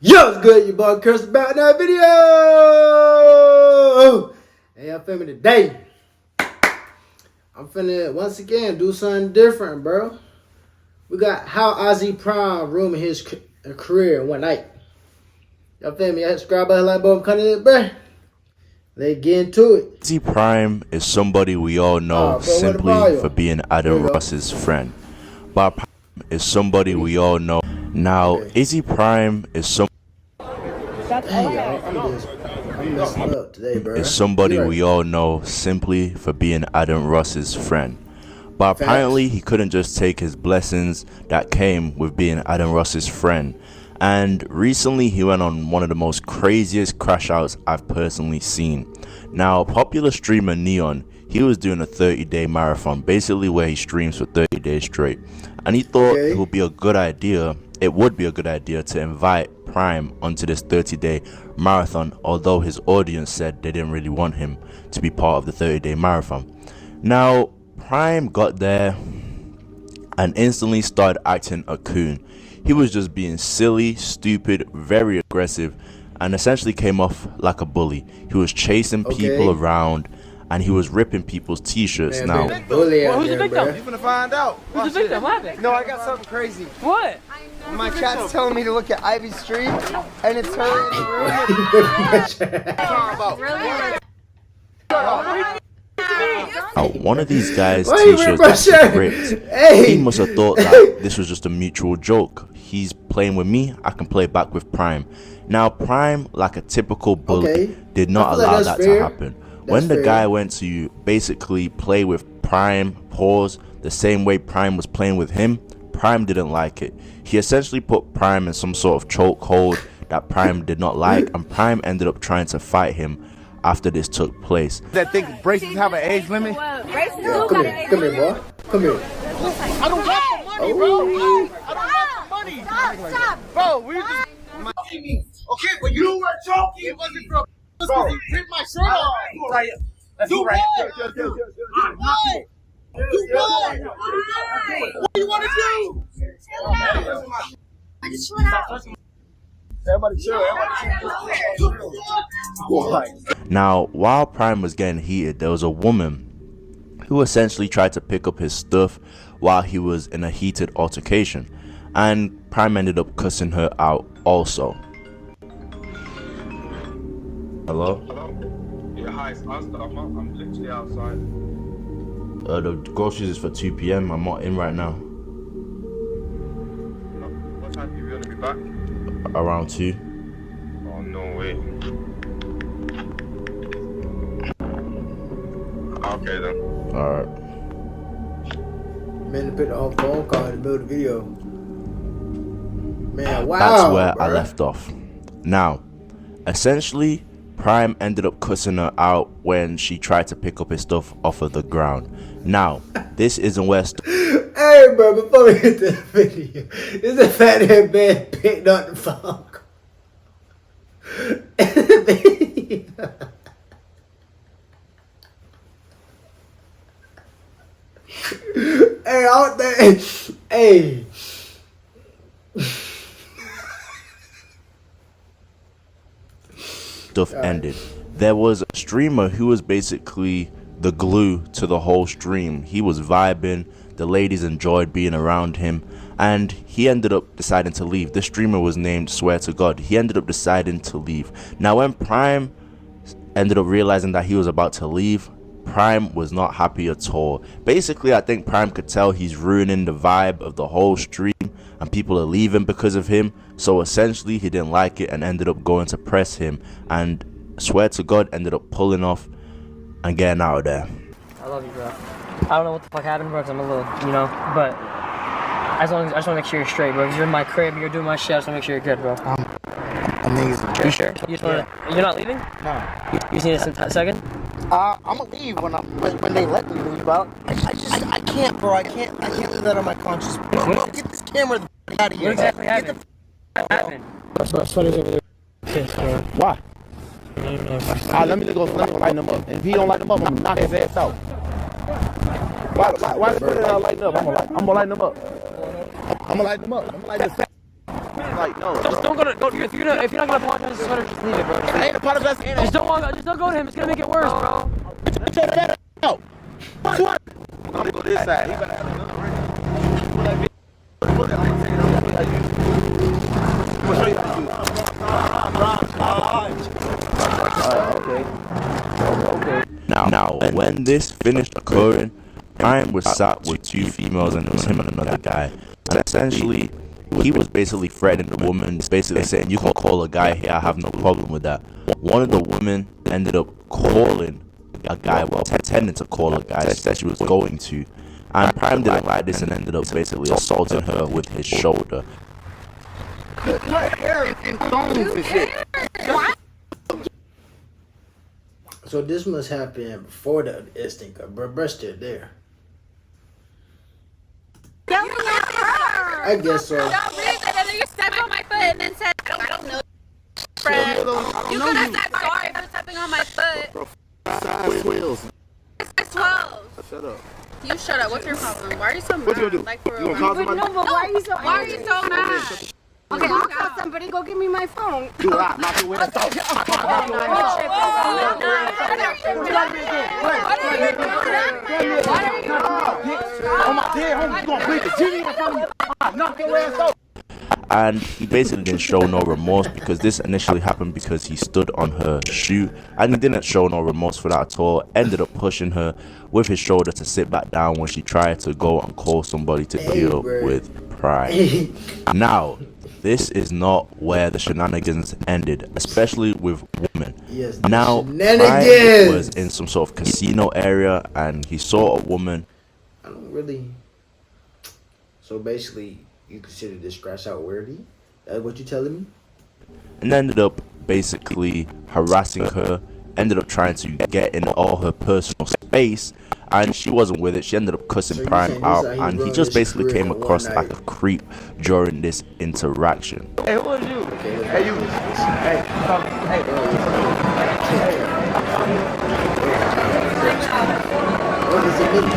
Yo, what's good? Your boy Chris back in that video. Hey, I'm filming today. I'm finna once again do something different, bro. We got how Ozzy Prime ruined his career in one night. Y'all feel me? Subscribe button, like button, cut it, bro. Let's get into it. Izzy Prime is somebody we all know simply for being Adam Ross's friend. Bob Prime is somebody we all know. Now, Izzy Prime is somebody we all know simply for being Adam Ross's friend. But apparently he couldn't just take his blessings that came with being Adam Ross's friend. And recently he went on one of the most craziest crash outs I've personally seen. Now, popular streamer Neon, he was doing a 30-day marathon, basically where he streams for 30 days straight. And he thought it would be a good idea to invite Prime onto this 30-day marathon, although his audience said they didn't really want him to be part of the 30-day marathon. Now, Prime got there and instantly started acting a coon. He was just being silly, stupid, very aggressive, and essentially came off like a bully. He was chasing people around and he was ripping people's t-shirts. Now, who's the victim? You're gonna find out. Who's the victim? What happened? No, I got something crazy. What? My chat's telling me to look at Ivy Street, and it's her in the room. one of these guys' t-shirts was ripped. He must have thought that this was just a mutual joke. He's playing with me, I can play back with Prime. Now, Prime, like a typical bully, did not allow that to happen. When the guy went to basically play with Prime, the same way Prime was playing with him, Prime didn't like it. He essentially put Prime in some sort of chokehold that Prime did not like, and Prime ended up trying to fight him after this took place. I think braces have an age limit. Come here, boy. Come here. I don't want the money, bro. I don't want the money. Stop. Bro, we just... Okay, but you were joking. It wasn't from... Bro, rip my shirt off. Let's do right. Do what? What do you want to do? I just went out. Everybody chill. Now, while Prime was getting heated, there was a woman who essentially tried to pick up his stuff while he was in a heated altercation, and Prime ended up cussing her out also. Hello? Yeah, hi, it's Asta. I'm literally outside. The groceries is for 2 p.m. I'm not in right now. What time are you going to be back? Around 2. Oh, no way. Okay, then. Alright. Man, to put the whole phone call in the middle of the video. Man, wow. That's where I left off. Now, essentially, Prime ended up cussing her out when she tried to pick up his stuff off of the ground. Now, this isn't where... Hey, bro, before we get to the video, this is a fat head man picked up the phone. Hey, out there. Hey. Stuff ended. There was a streamer who was basically the glue to the whole stream. He was vibing, the ladies enjoyed being around him, and he ended up deciding to leave. The streamer was named Swear to God. He ended up deciding to leave. Now, when Prime ended up realizing that he was about to leave, Prime was not happy at all. Basically, I think Prime could tell he's ruining the vibe of the whole stream and people are leaving because of him. So essentially, he didn't like it and ended up going to press him. And Swear to God ended up pulling off and getting out of there. I love you, bro. I don't know what the fuck happened, bro, because I'm a little, but I just want to make sure you're straight, bro. Because you're in my crib, you're doing my shit, I just want to make sure you're good, bro. Amazing. You sure? You just wanna, you're not leaving? No. You just need a second? I'm gonna leave when they let me leave out. I can't, bro. I can't leave that on my conscience. Get this camera the f out of here. What exactly happened? What happened? Sweater's over there. Why? Let me go light him up. And if he don't light him up, I'm gonna knock his ass out. Why the sweater lighting up? I'm gonna light him up. I'm gonna light him up. I'm gonna light this. like, no. Just don't go to. If you're not gonna apologize to the sweater, just leave it, bro. I ain't apologizing. Just don't go to him. It's gonna make it worse, bro. Out. What? I'm gonna go this side. He better have a gun ready. Now, when this finished occurring, Prime was sat with two females and it was him and another guy. And essentially, he was basically threatening the woman, basically saying, you can call a guy here, I have no problem with that. One of the women ended up calling a guy, well, pretending to call a guy, said she was going to. And Prime didn't like this and ended up basically assaulting her with his shoulder. So this must happen before the instinct of bruh still there. I guess so. Don't read that, and then you stepped on my foot and then said, I don't know, friend. You could have said sorry for stepping on my foot. Size 12. Size 12. Shut up. You shut up. What's your problem? Why are you so mad? What you gonna do? Like, for You real. gonna call somebody? No, but why are you so Why are you so mad? Okay, I'll call somebody. Go give me my phone. Do it. Knock your way. On my dead homie, you gonna breathe the genie in front of me? Knock your ass off. And he basically didn't show no remorse because this initially happened because he stood on her shoe and he didn't show no remorse for that at all. Ended up pushing her with his shoulder to sit back down when she tried to go and call somebody to deal with Prime. Now, this is not where the shenanigans ended, especially with women. Yes, now, shenanigans. Prime was in some sort of casino area and he saw a woman. I don't really. So basically, you consider this scratch out worthy? That's what you telling me? And ended up basically harassing her, ended up trying to get in all her personal space, and she wasn't with it. She ended up cussing Prime out, and he just basically came across like a creep during this interaction. Hey, who are you? Hey, you. Hey, What does it mean?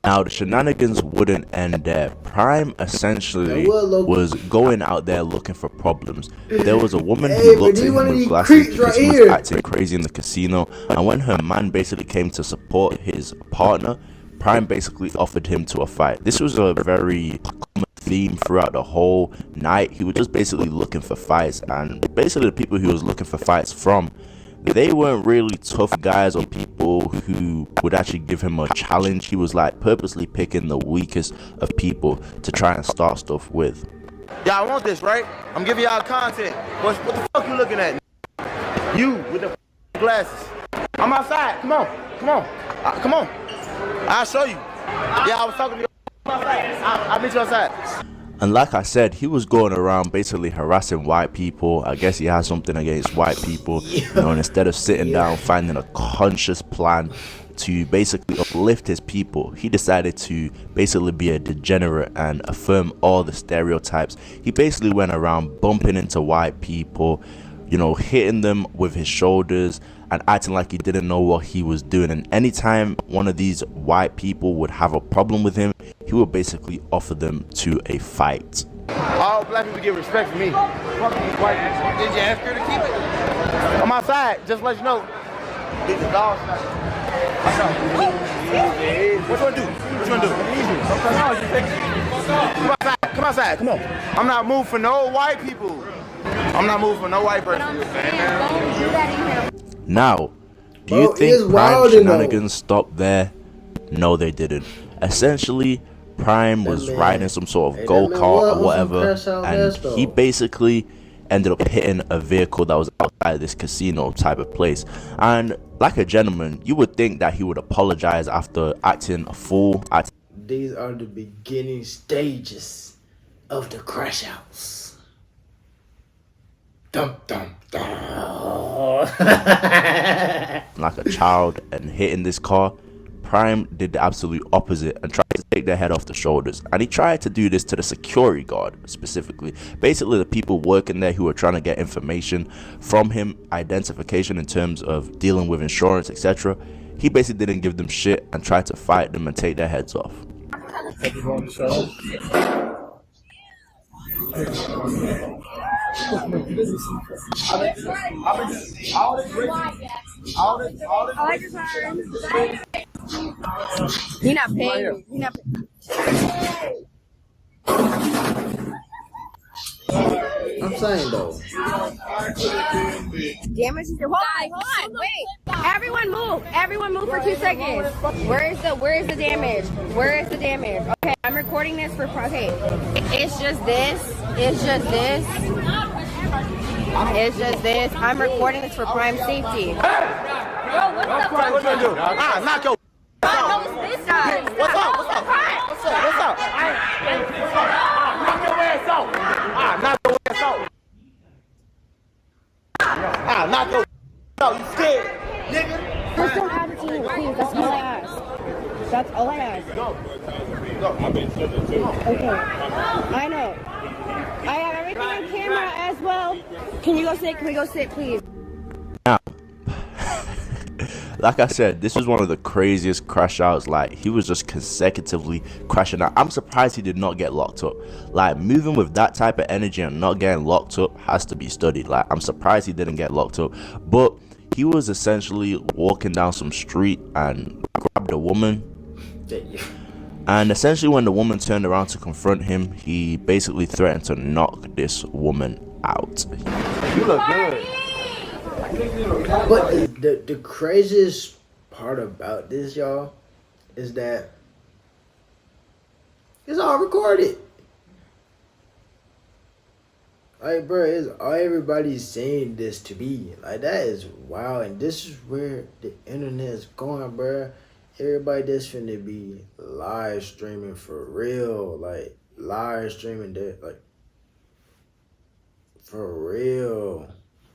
Now, the shenanigans wouldn't end there. Prime essentially was going out there looking for problems. There was a woman who looked at him with glasses because he was acting crazy in the casino, and when her man basically came to support his partner, Prime basically offered him to a fight. This was a very common theme throughout the whole night. He was just basically looking for fights, and basically the people he was looking for fights from, they weren't really tough guys or people who would actually give him a challenge. He was like purposely picking the weakest of people to try and start stuff with. Y'all want this, right? I'm giving y'all content. What the fuck you looking at? You with the glasses. I'm outside. Come on. Come on. Come on. I'll show you. Yeah, I was talking to you. I'll meet you outside. And like I said, he was going around basically harassing white people. I guess he had something against white people. You know, and instead of sitting down, finding a conscious plan to basically uplift his people, he decided to basically be a degenerate and affirm all the stereotypes. He basically went around bumping into white people, you know, hitting them with his shoulders and acting like he didn't know what he was doing. And anytime one of these white people would have a problem with him, he would basically offer them to a fight. All black people get respect from me. Fuck these white people. Did you ask her to keep it? I'm outside, just to let you know. Get the dog shot. What you wanna do? What you wanna do? Come outside, come on. I'm not moving for no white people. I'm not moving for no white person. Now, do you think Prime shenanigans stopped there? No, they didn't. Essentially, Prime was riding some sort of go-kart or whatever, and he basically ended up hitting a vehicle that was outside this casino type of place. And like a gentleman, you would think that he would apologize after acting a fool. These are the beginning stages of the crash outs. Dum dum dum. Like a child and hitting this car. Prime did the absolute opposite and tried to to take their head off the shoulders, and he tried to do this to the security guard specifically, basically the people working there who were trying to get information from him, identification in terms of dealing with insurance, etc. He basically didn't give them shit and tried to fight them and take their heads off. You're not paying me. You're not I'm saying though. damage. Hold on, wait. Everyone move for 2 seconds. Where is the damage? Where is the damage? Okay, I'm recording this for it's just this. I'm recording this for prime safety. Yo, what's up? What you do? Knock your This guy. What's up? Knock your ass out. Knock your ass out. Knock your ass out. You scared, nigga? Just don't attitude, please. That's all I ask. That's all I ask. Go. Okay. I know. I have everything on camera as well. Can you go sit? Can we go sit, please? Now, like I said, this was one of the craziest crash outs. Like, he was just consecutively crashing out. I'm surprised he did not get locked up. Like, moving with that type of energy and not getting locked up has to be studied. Like, I'm surprised he didn't get locked up. But he was essentially walking down some street and grabbed a woman. And essentially when the woman turned around to confront him, he basically threatened to knock this woman out. You look good. But the craziest part about this, y'all, is that it's all recorded. Like, bro, it's all everybody's saying this to be. Like, that is wild. And this is where the internet is going, bro. Everybody that's finna be live streaming for real. Like, live streaming that, like, for real.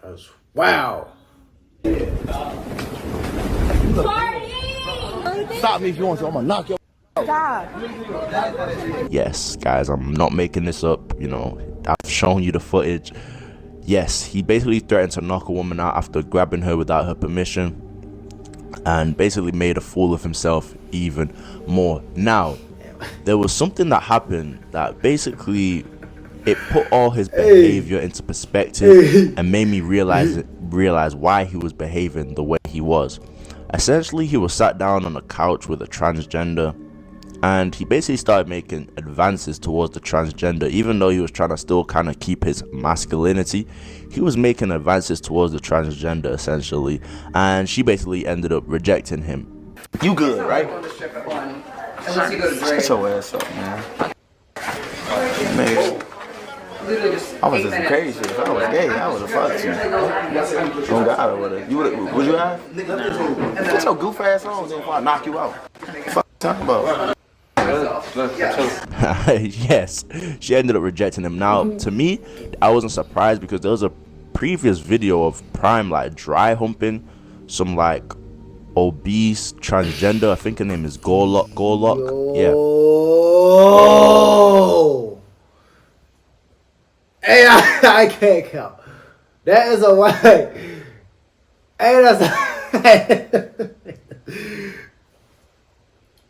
That's wow. Stop me if you want to. I'm gonna knock your Stop. Yes, guys, I'm not making this up. You know, I've shown you the footage. Yes, he basically threatened to knock a woman out after grabbing her without her permission, and basically made a fool of himself even more. Now, there was something that happened that basically it put all his behavior into perspective and made me realize why he was behaving the way he was. Essentially, he was sat down on a couch with a transgender, and he basically started making advances towards the transgender. Even though he was trying to still kind of keep his masculinity, he was making advances towards the transgender essentially, and she basically ended up rejecting him. You good, right? Unless you go to Shut your ass up, man. Man, I was just crazy. If I was gay, I would have fucked you. Oh God, I would have. Would you have? Get your goof ass on before I knock you out. Fuck you talking about? Yes, she ended up rejecting him. Now, to me, I wasn't surprised because there was a previous video of Prime like dry humping some like obese transgender. I think her name is Gorlock. Yeah. Oh. Hey, I can't count. That is a wild. Hey,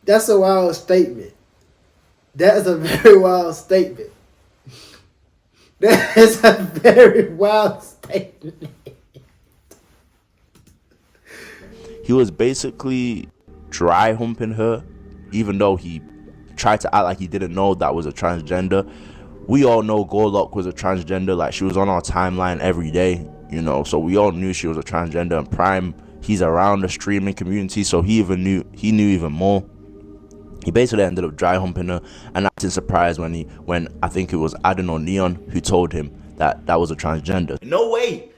that's a wild statement. That is a very wild statement. That is a very wild statement. He was basically dry humping her, even though he tried to act like he didn't know that was a transgender. We all know Gorlock was a transgender. Like, she was on our timeline every day, you know, so we all knew she was a transgender. And Prime, he's around the streaming community, so he knew even more. He basically ended up dry humping her and acting surprised when I think it was Adam or Neon who told him that that was a transgender. No way.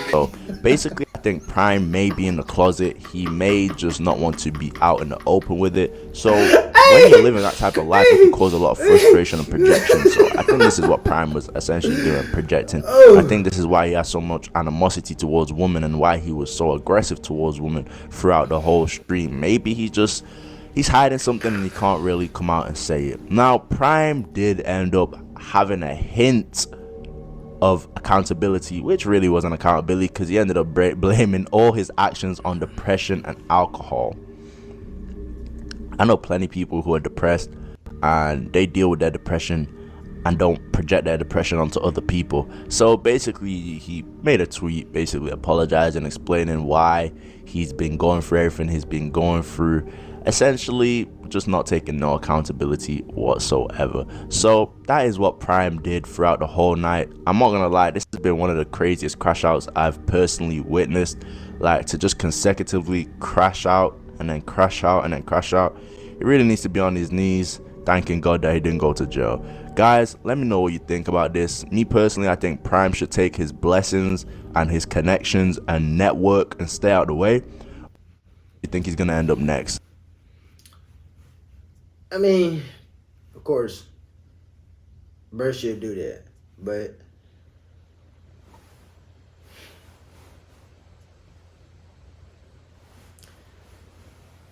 So basically, I think Prime may be in the closet. He may just not want to be out in the open with it. So when you're living that type of life, it can cause a lot of frustration and projection. So I think this is what Prime was essentially doing, projecting. I think this is why he has so much animosity towards women and why he was so aggressive towards women throughout the whole stream. Maybe he's hiding something and he can't really come out and say it. Now, Prime did end up having a hint of accountability, which really wasn't accountability, because he ended up blaming all his actions on depression and alcohol. I know plenty of people who are depressed and they deal with their depression and don't project their depression onto other people. So basically he made a tweet basically apologizing, explaining why he's been going through everything he's been going through, essentially just not taking no accountability whatsoever. So that is what Prime did throughout the whole night. I'm not gonna lie, this has been one of the craziest crash outs I've personally witnessed. Like, to just consecutively crash out and then crash out and then crash out, he really needs to be on his knees thanking God that he didn't go to jail. Guys, let me know what you think about this. Me personally, I think Prime should take his blessings and his connections and network and stay out of the way. You think he's gonna end up next? I mean, of course, Bird should do that, but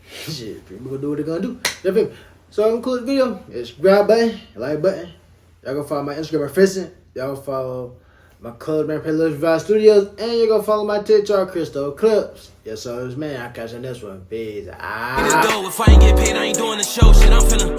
shit, people gonna do what they're gonna do. You feel me? So I'm conclude the video. It's subscribe button, like button. Y'all gonna follow my Instagram at Fishing. Y'all gonna follow my Close Man Playlist Revive Studios, and you're gonna follow my TikTok, Cristo Clips. Yes, so it's man. I'll catch you on this one. Peace. If I ain't get paid, I ain't doing the show. Shit, I'm finna